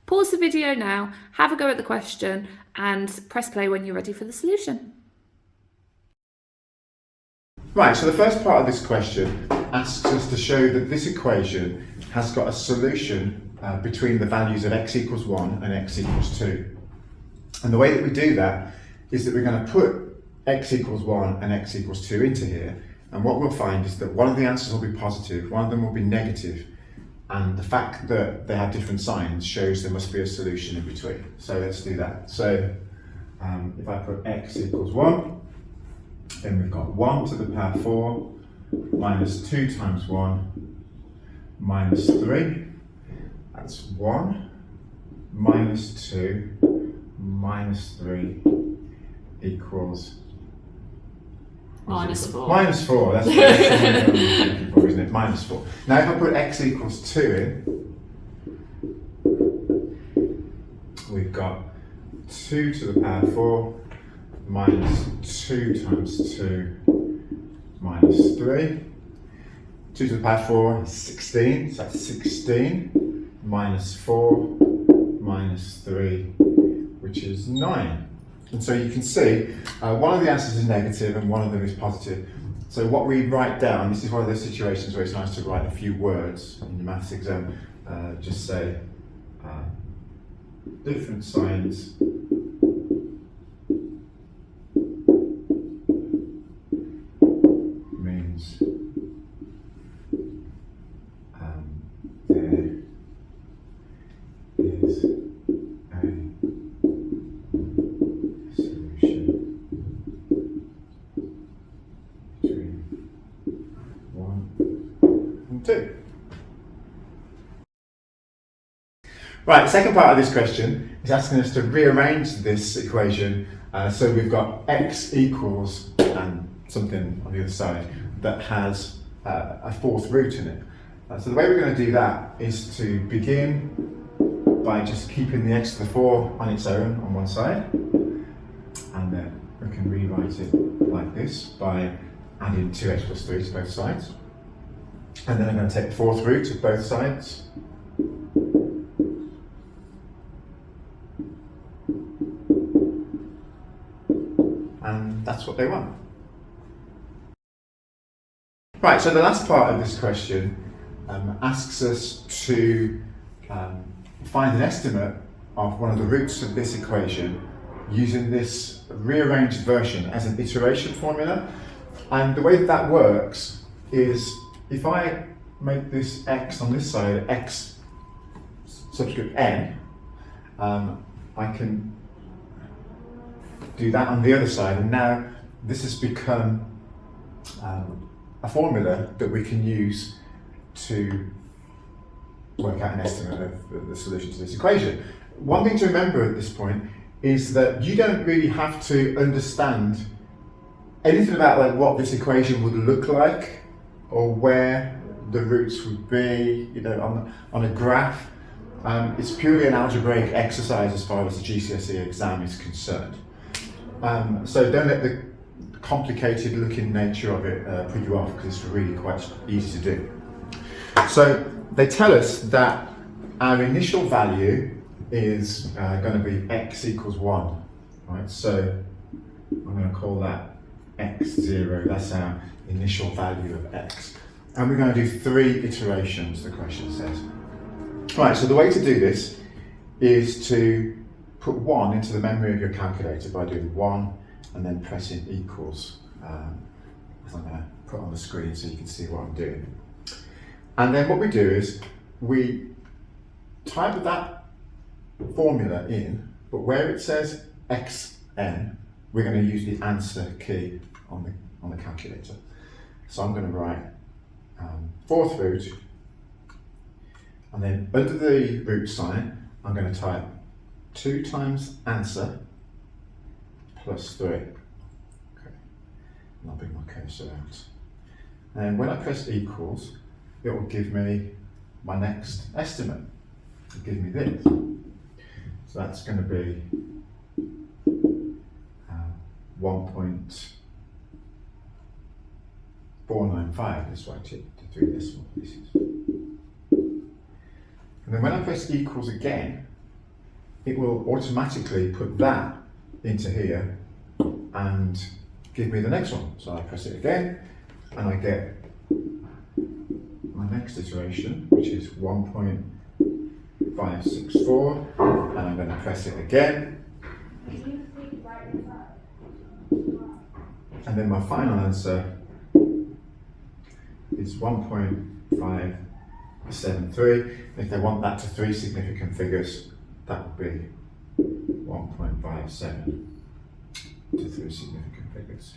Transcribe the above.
Pause the video now, have a go at the question, and press play when you're ready for the solution. Right, so the first part of this question asks us to show that this equation has got a solution between the values of x equals 1 and x equals 2. And the way that we do that is that we're going to put x equals 1 and x equals 2 into here, and what we'll find is that one of the answers will be positive, one of them will be negative, and the fact that they have different signs shows there must be a solution in between. So let's do that. So if I put x equals 1, then we've got 1 to the power 4 minus 2 times 1 minus 3. That's 1 minus 2 minus 3 equals Minus 4. Minus 4, that's what I'm looking for, isn't it? Minus 4. Now if I put x equals 2 in, we've got 2 to the power 4 minus 2 times 2 minus 3. 2 to the power 4 is 16, so that's 16 minus 4 minus 3, which is 9. And so you can see one of the answers is negative and one of them is positive. So what we write down, this is one of those situations where it's nice to write a few words in your maths exam. Just say different signs means there is a solution between 1 and 2. Right, the second part of this question is asking us to rearrange this equation so we've got x equals and something on the other side that has a fourth root in it. So the way we're going to do that is to begin by just keeping the x to the 4 on its own on one side, and then we can rewrite it like this by adding 2x plus 3 to both sides. And then I'm going to take the fourth root of both sides, and that's what they want. Right, so the last part of this question asks us to find an estimate of one of the roots of this equation using this rearranged version as an iteration formula. And the way that that works is if I make this x on this side x subscript n, I can do that on the other side, and now this has become a formula that we can use to work out an estimate of the solution to this equation. One thing to remember at this point is that you don't really have to understand anything about like what this equation would look like or where the roots would be, you know, on a graph. It's purely an algebraic exercise as far as the GCSE exam is concerned. So don't let the complicated looking nature of it put you off, because it's really quite easy to do. So they tell us that our initial value is going to be x equals 1, right? So I'm going to call that x0, that's our initial value of x. And we're going to do 3 iterations, the question says. Right, so the way to do this is to put 1 into the memory of your calculator by doing 1 and then pressing equals, as I'm going to put on the screen so you can see what I'm doing. And then what we do is we type that formula in, but where it says xn, we're going to use the answer key on the calculator. So I'm going to write fourth root, and then under the root sign, I'm going to type 2 times answer plus 3. Okay, and I'll bring my cursor out. And when I press equals, it will give me my next estimate. It'll give me this. So that's going to be 1.495. Let's write it to 3 decimal places. And then when I press equals again, it will automatically put that into here and give me the next one. So I press it again and I get my next iteration, which is 1.564, and I'm going to press it again. And then my final answer is 1.573. If they want that to 3 significant figures, that would be 1.57 to 3 significant figures.